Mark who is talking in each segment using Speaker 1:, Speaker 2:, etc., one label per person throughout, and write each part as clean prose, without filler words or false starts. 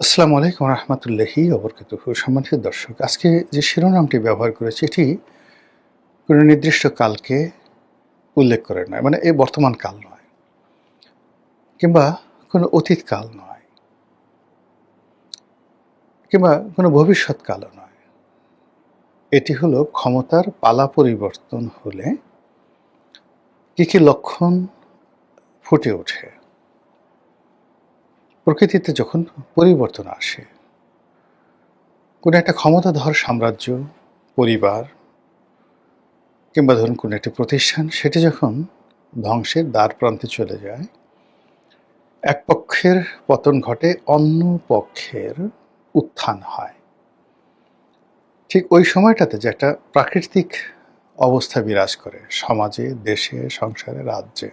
Speaker 1: আসসালামু আলাইকুম রহমতুল্লাহি ওবরকাতুহু। সম্মানিত দর্শক, আজকে যে শিরোনামটি ব্যবহার করেছি এটি কোনো নির্দিষ্ট কালকে উল্লেখ করে নয়, মানে এই বর্তমান কাল নয় কিংবা কোনো অতীত কাল নয় কিংবা কোনো ভবিষ্যৎ কালও নয়। এটি হলো ক্ষমতার পালা পরিবর্তন হলে কী কী লক্ষণ ফুটে ওঠে, প্রকৃতিতে যখন পরিবর্তন আসে। কোনো একটা ক্ষমতাধর সাম্রাজ্য, পরিবার কিংবা ধরুন কোনো একটি প্রতিষ্ঠান, সেটি যখন ধ্বংসের দ্বার প্রান্তে চলে যায়, এক পক্ষের পতন ঘটে, অন্য পক্ষের উত্থান হয়। ঠিক ওই সময়টাতে যে একটা প্রাকৃতিক অবস্থা বিরাজ করে সমাজে, দেশে, সংসারে, রাজ্যে,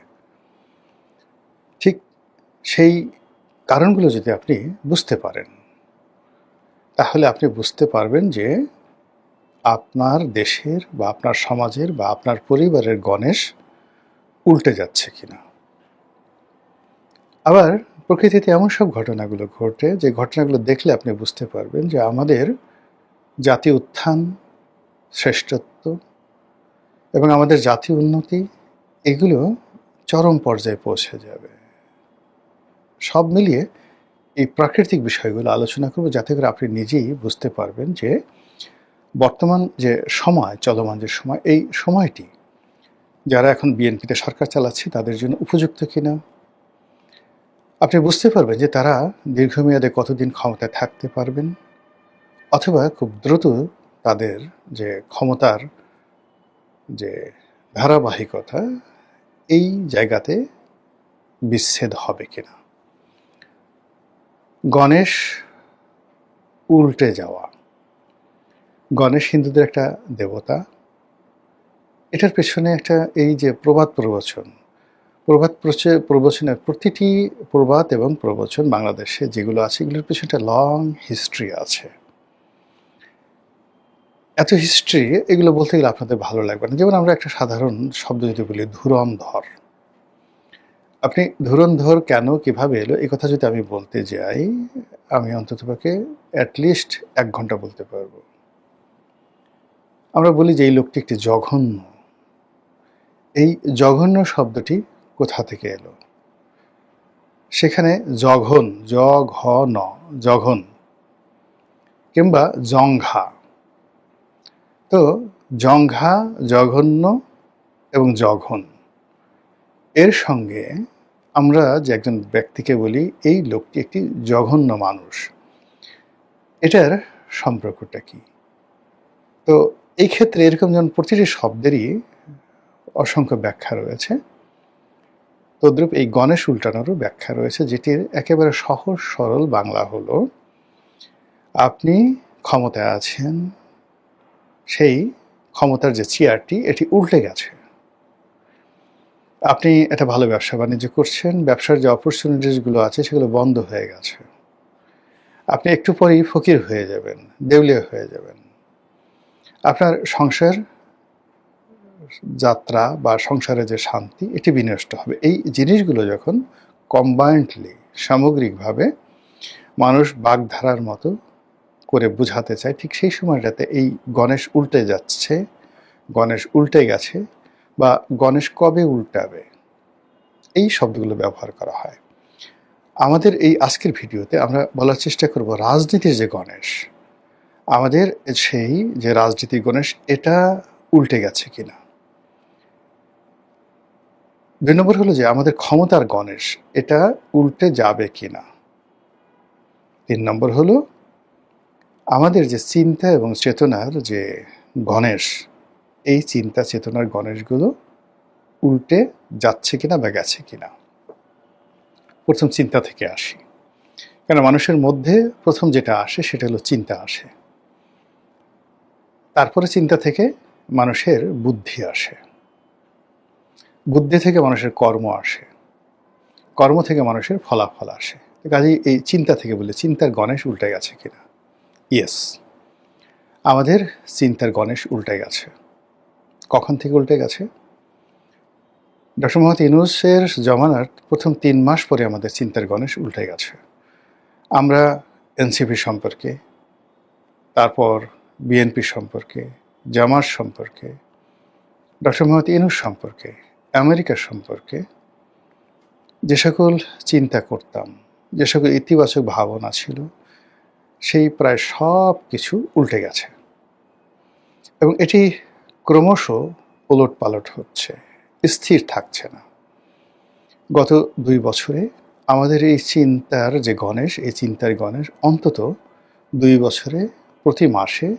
Speaker 1: ঠিক সেই কারণগুলো যদি আপনি বুঝতে পারেন, তাহলে আপনি বুঝতে পারবেন যে আপনার দেশের বা আপনার সমাজের বা আপনার পরিবারের গণেশ উল্টে যাচ্ছে কিনা। আবার প্রকৃতিতে এমন সব ঘটনাগুলো ঘটে যে ঘটনাগুলো দেখলে আপনি বুঝতে পারবেন যে আমাদের জাতীয় উত্থান, শ্রেষ্ঠত্ব এবং আমাদের জাতীয় উন্নতি, এগুলো চরম পর্যায়ে পৌঁছে যাবে। সব মিলিয়ে এই প্রাকৃতিক বিষয়গুলো আলোচনা করব, যাতে করে আপনি নিজেই বুঝতে পারবেন যে বর্তমান যে সময়, চলমান যে সময়, এই সময়টি যারা এখন বিএনপিতে সরকার চালাচ্ছে তাদের জন্য উপযুক্ত কিনা। আপনি বুঝতে পারবেন যে তারা দীর্ঘমেয়াদে কতদিন ক্ষমতায় থাকতে পারবেন, অথবা খুব দ্রুত তাদের যে ক্ষমতার যে ধারাবাহিকতা, এই জায়গাতে বিচ্ছেদ হবে কিনা। গণেশ উল্টে যাওয়া। গণেশ হিন্দুদের একটা দেবতা। এটার পেছনে একটা এই যে প্রবাদ প্রবচনের প্রতিটি প্রবাদ এবং প্রবচন বাংলাদেশে যেগুলো আছে, এগুলোর পেছনে একটা লং হিস্ট্রি আছে। এত হিস্ট্রি, এগুলো বলতে গেলে আপনাদের ভালো লাগবে না। যেমন আমরা একটা সাধারণ শব্দ যদি বলি ধুরন্ধর, আপনি ধুরন্ধর কেন কিভাবে এলো এই কথা যদি আমি বলতে যাই, আমি অন্ততপক্ষে অ্যাটলিস্ট 1 ঘন্টা বলতে পারবো। আমরা বলি যে এই লোকটি একটি জঘন্য। এই জঘন্য শব্দটি কোথা থেকে এলো? সেখানে জঘন, জ-ঘ-ন, জঘন কিংবা জঙ্ঘা। তো জঙ্ঘা, জঘন্য এবং জঘন, এর সঙ্গে আমরা যে একজন ব্যক্তিকে বলি এই লোকটি একটি জঘন্য মানুষ, এটার সম্পর্কটা কি? তো এই ক্ষেত্রে এরকম যেমন প্রতিটি শব্দেরই অসংখ্য ব্যাখ্যা রয়েছে, তদ্রূপ এই গণেশ উল্টানোরও ব্যাখ্যা রয়েছে, যেটির একেবারে সহজ সরল বাংলা হলো, আপনি ক্ষমতায় আছেন, সেই ক্ষমতার যে চেয়ারটি এটি উল্টে গেছে। আপনি একটা ভালো ব্যবসা বাণিজ্য করছেন, ব্যবসার যে অপরচুনিটিসগুলো আছে সেগুলো বন্ধ হয়ে গেছে। আপনি একটু পরেই ফকির হয়ে যাবেন, দেউলিয়া হয়ে যাবেন। আপনার সংসার যাত্রা বা সংসারে যে শান্তি, এটি বিনষ্ট হবে। এই জিনিসগুলো যখন কম্বাইন্ডলি, সামগ্রিকভাবে মানুষ বাগধারার মতো করে বুঝাতে চায়, ঠিক সেই সময়টাতে এই গণেশ উল্টে যাচ্ছে, গণেশ উল্টে গেছে বা গণেশ কবে উল্টাবে, এই শব্দগুলো ব্যবহার করা হয়। আমাদের এই আজকের ভিডিওতে আমরা বলার চেষ্টা করব রাজনীতির যে গণেশ, আমাদের সেই যে রাজনীতির গণেশ, এটা উল্টে গেছে কিনা। 2 নম্বর হলো যে আমাদের ক্ষমতার গণেশ, এটা উল্টে যাবে কিনা। 3 নম্বর হলো আমাদের যে চিন্তা এবং চেতনার যে গণেশ, এই চিন্তা চেতনার গণেশগুলো উল্টে যাচ্ছে কিনা বা গেছে কিনা। প্রথম চিন্তা থেকে আসি, কেন মানুষের মধ্যে প্রথম যেটা আসে সেটা হলো চিন্তা আসে, তারপরে চিন্তা থেকে মানুষের বুদ্ধি আসে, বুদ্ধি থেকে মানুষের কর্ম আসে, কর্ম থেকে মানুষের ফলাফল আসে। কাজেই এই চিন্তা থেকে বলে চিন্তার গণেশ উল্টে গেছে কিনা। ইয়েস, আমাদের চিন্তার গণেশ উল্টে গেছে। কখন থেকে উল্টে গেছে? ডক্টর মোহাম্মদ ইউনূসের জমানার প্রথম 3 মাস পরে আমাদের চিন্তার গণেশ উল্টে গেছে। আমরা এনসিপি সম্পর্কে, তারপর বিএনপি সম্পর্কে, জামাত সম্পর্কে, ডক্টর মোহাম্মদ ইউনূস সম্পর্কে, আমেরিকা সম্পর্কে যে সকল চিন্তা করতাম, যে সকল ইতিবাচক ভাবনা ছিল, সেই প্রায় সব কিছু উল্টে গেছে এবং এটি ক্রমশ ওলটপালট হচ্ছে, স্থির থাকছে না। গত 2 বছরে আমাদের এই চিন্তার যে গণেশ, এই চিন্তার গণেশ অন্তত 2 বছরে প্রতি মাসে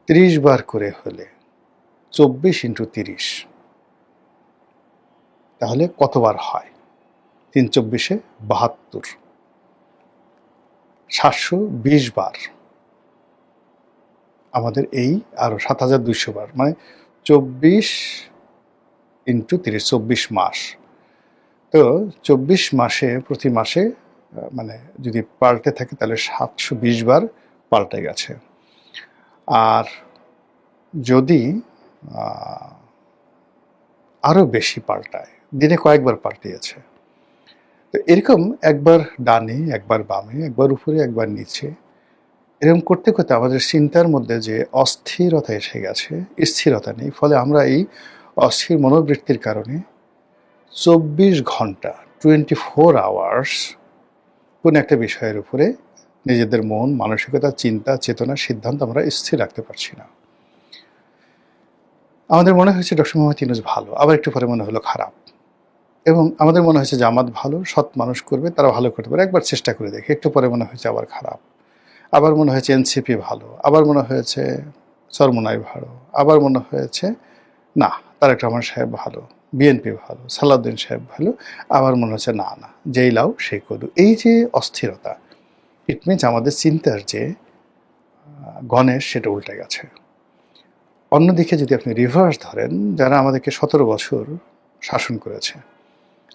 Speaker 1: 30 বার করে হলে 24 × 30, তাহলে কতবার হয়? 3 × 24 = 72, 720 বার আমাদের এই, আরো 7200 বার, মানে 24 × 30, 24 মাস। তো 24 মাসে প্রতি মাসে মানে যদি পাল্টে থাকে তাহলে 720 বার পাল্টে গেছে। আর যদি আরো বেশি পাল্টায়, দিনে কয়েকবার পাল্টিয়েছে, তো এরকম একবার ডানে, একবার বামে, একবার উপরে, একবার নিচে, এরকম করতে করতে আমাদের চিন্তার মধ্যে যে অস্থিরতা এসে গেছে, স্থিরতা নেই। ফলে আমরা এই অস্থির মনোবৃত্তির কারণে 24 ঘন্টা 24 আওয়ার্স কোনো একটা বিষয়ের উপরে নিজেদের মন, মানসিকতা, চিন্তা, চেতনা, সিদ্ধান্ত আমরা স্থির রাখতে পারছি না। আমাদের মনে হয়েছে ডক্টর মোহাম্মদ ইউনূস ভালো, আবার একটু পরে মনে হলো খারাপ, এবং আমাদের মনে হয়েছে জামাত ভালো, সৎ মানুষ করবে, তারা ভালো করতে পারে, একবার চেষ্টা করে দেখে, একটু পরে মনে হয়েছে আবার খারাপ, আবার মনে হয়েছে এনসিপি ভালো, আবার মনে হয়েছে চরমোনাই ভালো, আবার মনে হয়েছে না তারেক রহমান সাহেব ভালো, বিএনপি ভালো, সালাউদ্দিন সাহেব ভালো, আবার মনে হচ্ছে না না যেই লাও সেই কদু। এই যে অস্থিরতা, ইট মিনস আমাদের চিন্তার যে গণেশ সেটা উল্টে গেছে। অন্যদিকে যদি আপনি রিভার্স ধরেন, যারা আমাদেরকে 17 বছর শাসন করেছে,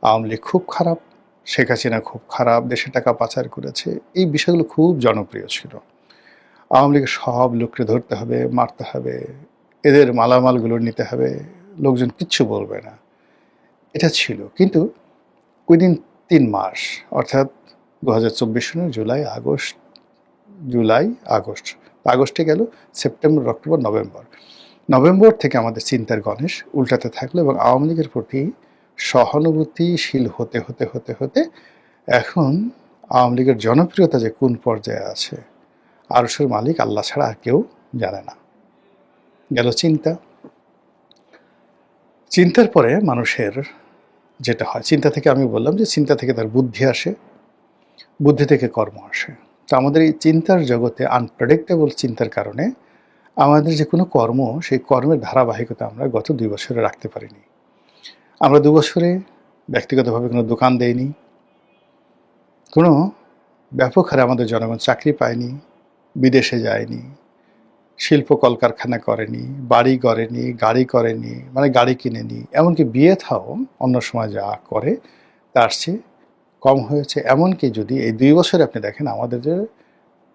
Speaker 1: আওয়ামী লীগ খুব খারাপ, শেখ হাসিনা খুব খারাপ, দেশে টাকা পাচার করেছে, এই বিষয়গুলো খুব জনপ্রিয় ছিল। আওয়ামী লীগের সব লোককে ধরতে হবে, মারতে হবে, এদের মালামালগুলো নিতে হবে, লোকজন কিচ্ছু বলবে না, এটা ছিল। কিন্তু উইদিন 3 মাস, অর্থাৎ 2024 সনের জুলাই আগস্ট, আগস্টে গেল, সেপ্টেম্বর, অক্টোবর, নভেম্বর থেকে আমাদের চিন্তার গণেশ উল্টাতে থাকলো এবং আওয়ামী লীগের প্রতি সহানুভূতিশীল হতে হতে হতে হতে এখন আওয়ামী লীগের জনপ্রিয়তা যে কোন পর্যায়ে আছে, আরশের মালিক আল্লাহ ছাড়া আর কেউ জানে না। গেল চিন্তা। চিন্তার পরে মানুষের যেটা হয়, চিন্তা থেকে আমি বললাম যে চিন্তা থেকে তার বুদ্ধি আসে, বুদ্ধি থেকে কর্ম আসে। তো আমাদের এই চিন্তার জগতে আনপ্রেডিক্টেবল চিন্তার কারণে আমাদের যে কোনো কর্ম, সেই কর্মের ধারাবাহিকতা আমরা গত 2 বছরে রাখতে পারিনি। আমরা 2 বছরে ব্যক্তিগতভাবে কোনো দোকান দেইনি, কোনো ব্যাপক হারে আমাদের জনগণ চাকরি পায়নি, বিদেশে যায়নি, শিল্প কলকারখানা করেনি, বাড়ি গড়েনি, গাড়ি করেনি, মানে গাড়ি কিনেনি, এমনকি বিয়ে থাও অন্য সময় যা করে তার চেয়ে কম হয়েছে। এমনকি যদি এই 2 বছরে আপনি দেখেন আমাদের যে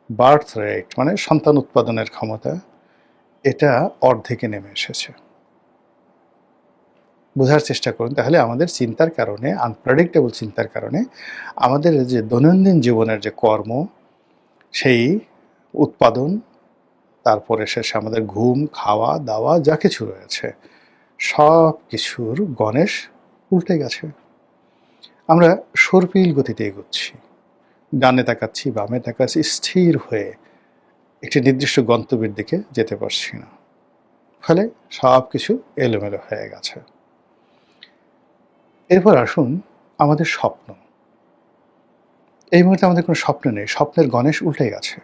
Speaker 1: বার্থ রেট, মানে সন্তান উৎপাদনের ক্ষমতা, এটা অর্ধেকে নেমে এসেছে। বোঝার চেষ্টা করুন তাহলে আমাদের চিন্তার কারণে, আনপ্রেডিক্টেবল চিন্তার কারণে আমাদের যে দৈনন্দিন জীবনের যে কর্ম, সেই উৎপাদন, তারপরে শেষে আমাদের ঘুম, খাওয়া দাওয়া যা কিছু রয়েছে, সব কিছুর গণেশ উল্টে গেছে। আমরা সর্পিল গতিতে এগোচ্ছি, ডানে তাকাচ্ছি, বামে তাকাচ্ছি, স্থির হয়ে একটি নির্দিষ্ট গন্তব্যের দিকে যেতে পারছি না, ফলে সব কিছু এলোমেলো হয়ে গেছে। এরপর আসুন আমাদের স্বপ্ন। এই মুহূর্তে আমাদের কোনো স্বপ্ন নেই, স্বপ্নের গণেশ উল্টে গেছে।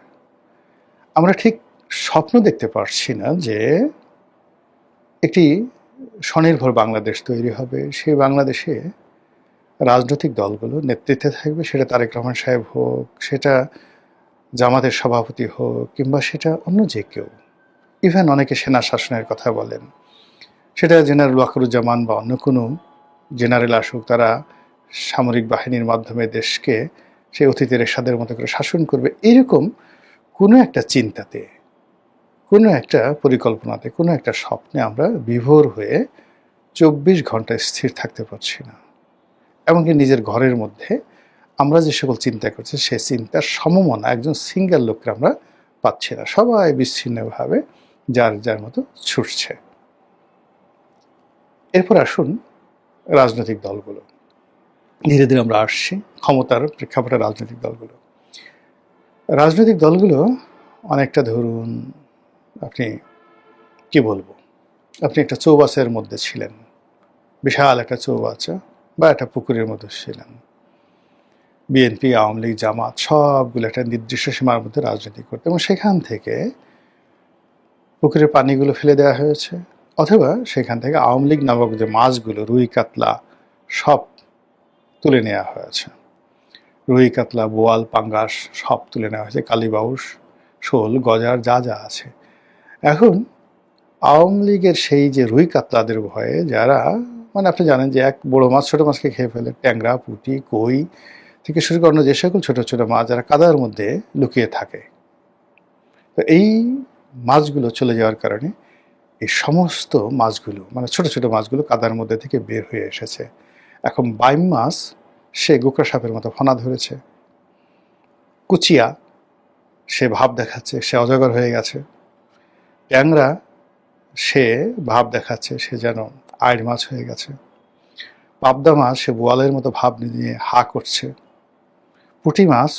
Speaker 1: আমরা ঠিক স্বপ্ন দেখতে পারছি না যে একটি স্বনির্ভর বাংলাদেশ তৈরি হবে, সেই বাংলাদেশে রাজনৈতিক দলগুলো নেতৃত্বে থাকবে, সেটা তারেক রহমান সাহেব হোক, সেটা জামাতের সভাপতি হোক, কিংবা সেটা অন্য যে কেউ, ইভেন অনেকে সেনা শাসনের কথা বলেন, সেটা জেনারেল ওয়াকারুজ্জামান বা অন্য কোনো জেনারেল আসুক, তারা সামরিক বাহিনীর মাধ্যমে দেশকে সেই অতীতের এরশাদের মতো করে শাসন করবে, এরকম কোনো একটা চিন্তাতে, কোনো একটা পরিকল্পনাতে, কোনো একটা স্বপ্নে আমরা বিভোর হয়ে 24 ঘন্টা স্থির থাকতে পারছি না। এমনকি নিজের ঘরের মধ্যে আমরা যে সকল চিন্তা করছি সে চিন্তার সমমনা একজন সিঙ্গেল লোককে আমরা পাচ্ছি না, সবাই বিচ্ছিন্নভাবে যার যার মতো ছুটছে। এরপর আসুন রাজনৈতিক দলগুলো। ধীরে ধীরে আমরা আসছি ক্ষমতার প্রেক্ষাপটে রাজনৈতিক দলগুলো অনেকটা ধরুন আপনি কি বলবো, আপনি একটা চৌবাচ্চার মধ্যে ছিলেন, বিশাল একটা চৌবাচ্চা বা একটা পুকুরের মধ্যে ছিলেন। বিএনপি, আওয়ামী লীগ, জামাত সবগুলো একটা নির্দিষ্ট সীমার মধ্যে রাজনীতি করতে, এবং সেখান থেকে পুকুরের পানিগুলো ফেলে দেওয়া হয়েছে, অথবা সেখান থেকে আওয়ামী লীগ নামক যে মাছগুলো, রুই কাতলা সব তুলে নেওয়া হয়েছে। রুই কাতলা, বোয়াল, পাঙ্গাস সব তুলে নেওয়া হয়েছে, কালীবাউস, শোল, গজার যা যা আছে। এখন আওয়ামী লীগের সেই যে রুই কাতলাদের ভয়ে যারা, মানে আপনি জানেন যে এক বড় মাছ ছোট মাছকে খেয়ে ফেলে, ট্যাংরা, পুঁটি, কই থেকে শুরু করে যে সকল ছোট ছোট মাছ যারা কাদার মধ্যে লুকিয়ে থাকে, তো এই মাছগুলো চলে যাওয়ার কারণে এই সমস্ত মাছগুলো, মানে ছোট ছোট মাছগুলো কাদার মধ্যে থেকে বের হয়ে এসেছে। এখন বাইম মাছ সে গোকরা সাপের মতো ফনা ধরেছে, কুচিয়া সে ভাব দেখাচ্ছে সে অজগর হয়ে গেছে, ট্যাংরা সে ভাব দেখাচ্ছে সে যেন আইড় মাছ হয়ে গেছে, পাবদা মাছ সে বোয়ালের মতো ভাব নিয়ে হা করছে, পুঁটি মাছ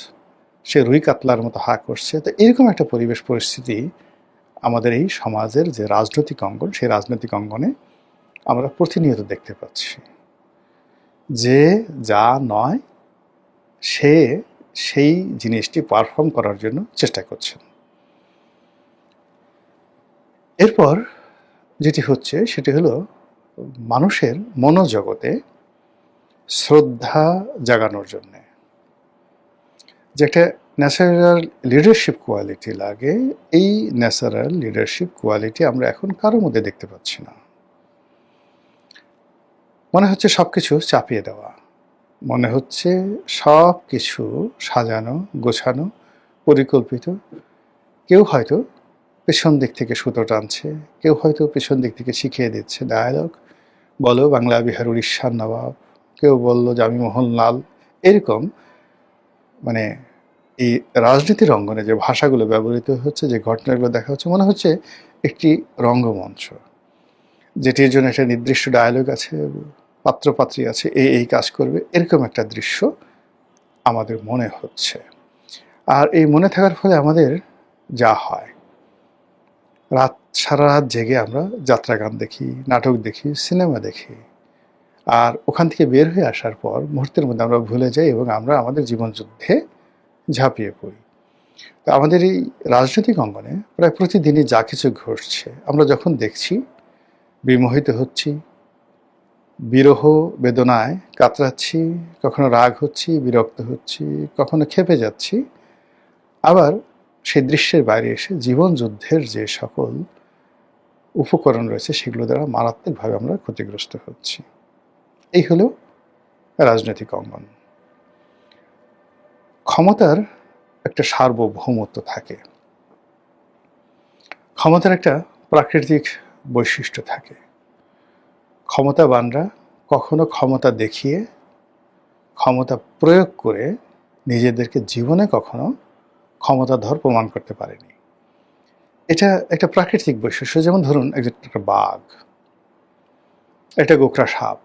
Speaker 1: সে রুই কাতলার মতো হা করছে। তো এরকম একটা পরিবেশ পরিস্থিতি আমাদের এই সমাজের যে রাজনৈতিক অঙ্গন, সেই রাজনৈতিক অঙ্গনে আমরা প্রতিনিয়ত দেখতে পাচ্ছি। যে যা নয় সে সেই জিনিসটি পারফর্ম করার জন্য চেষ্টা করছেন। এরপর যেটি হচ্ছে সেটি হলো মানুষের মনোজগতে শ্রদ্ধা জাগানোর জন্যে যে একটা ন্যাচারাল লিডারশিপ কোয়ালিটি লাগে, এই ন্যাচারাল লিডারশিপ কোয়ালিটি আমরা এখন কারোর মধ্যে দেখতে পাচ্ছি না। মনে হচ্ছে সব কিছু চাপিয়ে দেওয়া, মনে হচ্ছে সব কিছু সাজানো গোছানো পরিকল্পিত। কেউ হয়তো পেছন দিক থেকে সুতো টানছে, কেউ হয়তো পেছন দিক থেকে শিখিয়ে দিচ্ছে ডায়ালগ, বলো বাংলা বিহার উড়িষ্যার নবাব, কেউ বলল যে আমি মোহনলাল। এরকম মানে এই রাজনীতির অঙ্গনে যে ভাষাগুলো ব্যবহৃত হচ্ছে, যে ঘটনাগুলো দেখা হচ্ছে, মনে হচ্ছে একটি রঙ্গমঞ্চ, যেটির জন্য একটা নির্দিষ্ট ডায়ালগ আছে, পাত্রপাত্রী আছে, এই কাজ করবে, এরকম একটা দৃশ্য আমাদের মনে হচ্ছে। আর এই মনে থাকার ফলে আমাদের যা হয়, সারা রাত জেগে আমরা যাত্রা গান দেখি, নাটক দেখি, সিনেমা দেখি, আর ওখান থেকে বের হয়ে আসার পর মুহূর্তের মধ্যে আমরা ভুলে যাই এবং আমরা আমাদের জীবনযুদ্ধে ঝাঁপিয়ে পড়ি। তো আমাদের এই রাজনৈতিক অঙ্গনে প্রায় প্রতিদিনই যা কিছু ঘটছে আমরা যখন দেখছি, বিমোহিত হচ্ছি, বিরহ বেদনায় কাতরাচ্ছি, কখনো রাগ হচ্ছি, বিরক্ত হচ্ছি, কখনো ক্ষেপে যাচ্ছি, আবার সেই দৃশ্যের বাইরে এসে জীবন যুদ্ধের যে সকল উপকরণ রয়েছে সেগুলো দ্বারা মারাত্মকভাবে আমরা ক্ষতিগ্রস্ত হচ্ছি। এই হলো রাজনৈতিক অঙ্গন। ক্ষমতার একটা সার্বভৌমত্ব থাকে, ক্ষমতার একটা প্রাকৃতিক বৈশিষ্ট্য থাকে। ক্ষমতাবানরা কখনো ক্ষমতা দেখিয়ে, ক্ষমতা প্রয়োগ করে নিজেদেরকে জীবনে কখনো ক্ষমতাধর প্রমাণ করতে পারেনি। এটা একটা প্রাকৃতিক বৈশিষ্ট্য। যেমন ধরুন একটা বাঘ, একটা গোকরা সাপ,